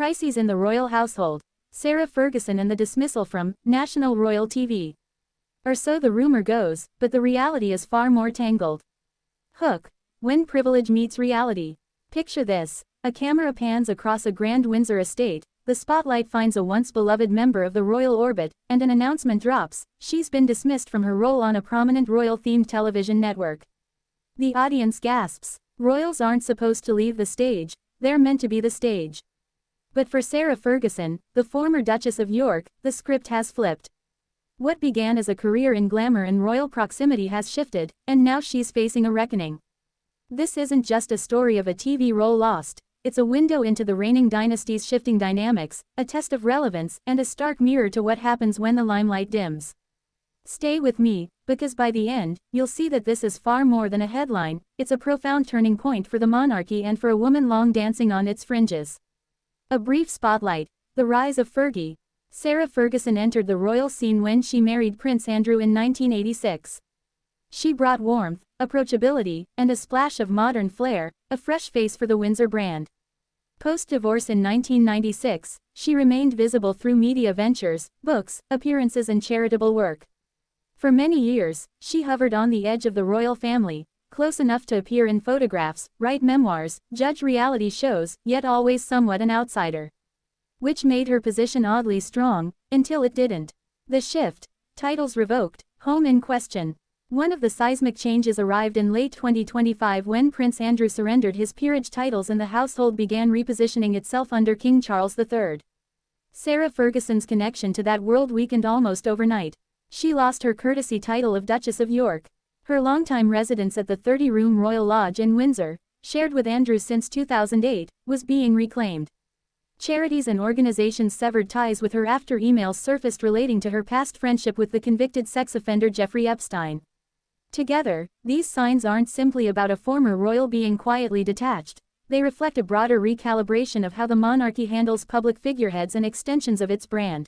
Crises in the royal household. Sarah Ferguson and the dismissal from national royal TV. Or so the rumor goes, but the reality is far more tangled. Hook. When privilege meets reality. Picture this. A camera pans across a grand Windsor estate, the spotlight finds a once beloved member of the royal orbit, and an announcement drops: she's been dismissed from her role on a prominent royal-themed television network. The audience gasps. Royals aren't supposed to leave the stage, they're meant to be the stage. But for Sarah Ferguson, the former Duchess of York, the script has flipped. What began as a career in glamour and royal proximity has shifted, and now she's facing a reckoning. This isn't just a story of a TV role lost, it's a window into the reigning dynasty's shifting dynamics, a test of relevance, and a stark mirror to what happens when the limelight dims. Stay with me, because by the end, you'll see that this is far more than a headline, it's a profound turning point for the monarchy and for a woman long dancing on its fringes. A brief spotlight. The rise of Fergie. Sarah Ferguson entered the royal scene when she married Prince Andrew in 1986. She brought warmth, approachability, and a splash of modern flair, a fresh face for the Windsor brand. Post-divorce in 1996, she remained visible through media ventures, books, appearances and charitable work. For many years, she hovered on the edge of the royal family, close enough to appear in photographs, write memoirs, judge reality shows, yet always somewhat an outsider. Which made her position oddly strong, until it didn't. The shift. Titles revoked, home in question. One of the seismic changes arrived in late 2025 when Prince Andrew surrendered his peerage titles and the household began repositioning itself under King Charles III. Sarah Ferguson's connection to that world weakened almost overnight. She lost her courtesy title of Duchess of York. Her longtime residence at the 30-room Royal Lodge in Windsor, shared with Andrew since 2008, was being reclaimed. Charities and organizations severed ties with her after emails surfaced relating to her past friendship with the convicted sex offender Jeffrey Epstein. Together, these signs aren't simply about a former royal being quietly detached, they reflect a broader recalibration of how the monarchy handles public figureheads and extensions of its brand.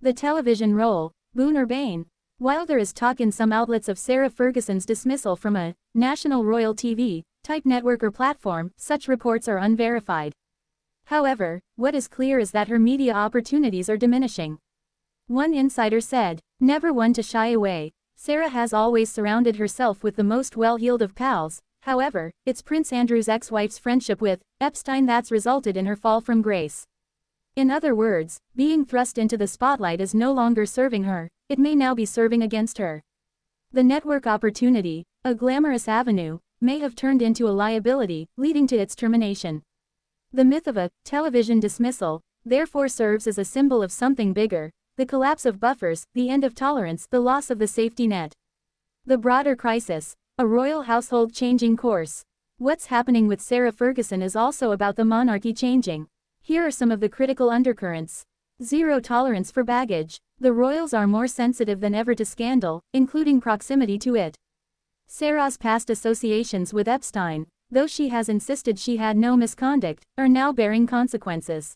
The television role, boon or bane? While there is talk in some outlets of Sarah Ferguson's dismissal from a national royal TV-type network or platform, such reports are unverified. However, what is clear is that her media opportunities are diminishing. One insider said, "Never one to shy away, Sarah has always surrounded herself with the most well-heeled of pals, however, it's Prince Andrew's ex-wife's friendship with Epstein that's resulted in her fall from grace." In other words, being thrust into the spotlight is no longer serving her, it may now be serving against her. The network opportunity, a glamorous avenue, may have turned into a liability, leading to its termination. The myth of a television dismissal, therefore serves as a symbol of something bigger, the collapse of buffers, the end of tolerance, the loss of the safety net. The broader crisis, a royal household changing course. What's happening with Sarah Ferguson is also about the monarchy changing. Here are some of the critical undercurrents. Zero tolerance for baggage. The royals are more sensitive than ever to scandal, including proximity to it. Sarah's past associations with Epstein, though she has insisted she had no misconduct, are now bearing consequences.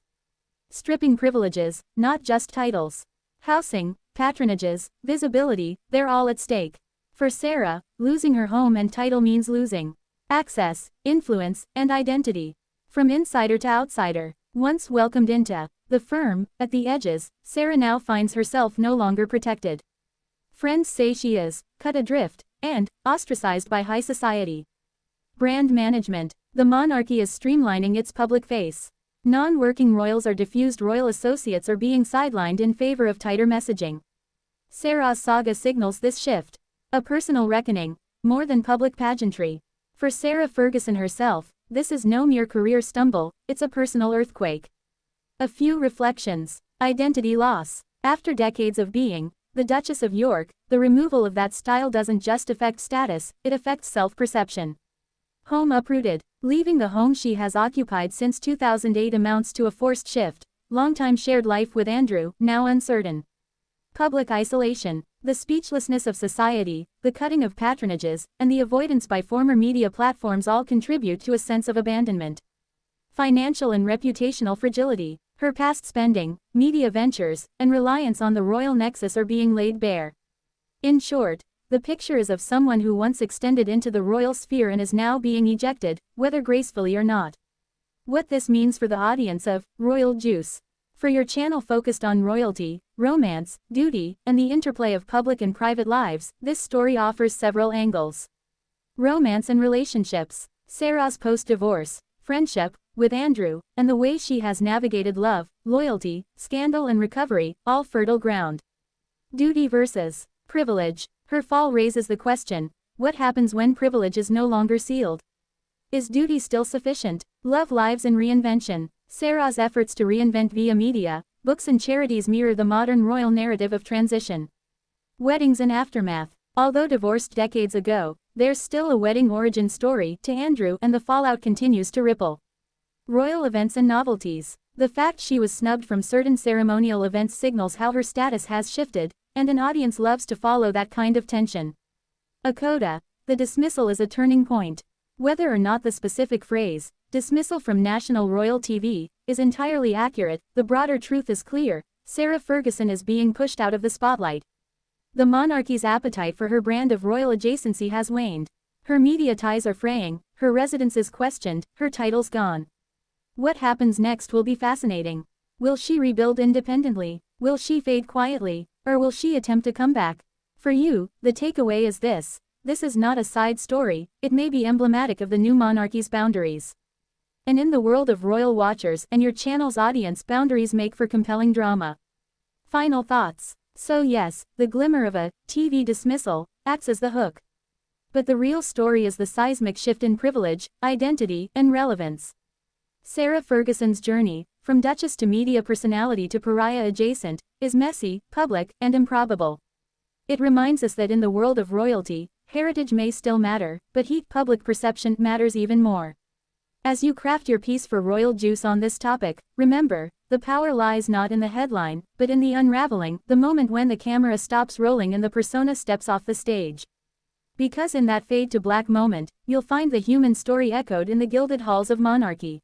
Stripping privileges, not just titles. Housing, patronages, visibility, they're all at stake. For Sarah, losing her home and title means losing access, influence, and identity. From insider to outsider, once welcomed into the firm, at the edges, Sarah now finds herself no longer protected. Friends say she is cut adrift and ostracized by high society. Brand management. The monarchy is streamlining its public face. Non-working royals or diffused royal associates are being sidelined in favor of tighter messaging. Sarah's saga signals this shift. A personal reckoning, more than public pageantry. For Sarah Ferguson herself, this is no mere career stumble, it's a personal earthquake. A few reflections. Identity loss. After decades of being the Duchess of York, the removal of that style doesn't just affect status, it affects self-perception. Home uprooted. Leaving the home she has occupied since 2008 amounts to a forced shift. Longtime shared life with Andrew, now uncertain. Public isolation. The speechlessness of society, the cutting of patronages, and the avoidance by former media platforms all contribute to a sense of abandonment. Financial and reputational fragility. Her past spending, media ventures, and reliance on the royal nexus are being laid bare. In short, the picture is of someone who once extended into the royal sphere and is now being ejected, whether gracefully or not. What this means for the audience of Royal Juice. For your channel focused on royalty, romance, duty, and the interplay of public and private lives, this story offers several angles. Romance and relationships. Sarah's post-divorce, friendship, with Andrew, and the way she has navigated love, loyalty, scandal and recovery, all fertile ground. Duty versus privilege. Her fall raises the question, what happens when privilege is no longer sealed? Is duty still sufficient? Love lives and reinvention. Sarah's efforts to reinvent via media, books and charities mirror the modern royal narrative of transition. Weddings and aftermath. Although divorced decades ago, there's still a wedding origin story to Andrew, and the fallout continues to ripple. Royal events and novelties. The fact she was snubbed from certain ceremonial events signals how her status has shifted, and an audience loves to follow that kind of tension. A coda. The dismissal is a turning point. Whether or not the specific phrase, dismissal from national royal TV, is entirely accurate, the broader truth is clear: Sarah Ferguson is being pushed out of the spotlight. The monarchy's appetite for her brand of royal adjacency has waned. Her media ties are fraying, her residence is questioned, her title's gone. What happens next will be fascinating. Will she rebuild independently? Will she fade quietly? Or will she attempt a comeback? For you, the takeaway is this: this is not a side story, it may be emblematic of the new monarchy's boundaries. And in the world of royal watchers and your channel's audience, boundaries make for compelling drama. Final thoughts. So yes, the glimmer of a TV dismissal acts as the hook. But the real story is the seismic shift in privilege, identity, and relevance. Sarah Ferguson's journey, from Duchess to media personality to pariah adjacent, is messy, public, and improbable. It reminds us that in the world of royalty, heritage may still matter, but public perception matters even more. As you craft your piece for Royal Juice on this topic, remember, the power lies not in the headline, but in the unraveling, the moment when the camera stops rolling and the persona steps off the stage. Because in that fade to black moment, you'll find the human story echoed in the gilded halls of monarchy.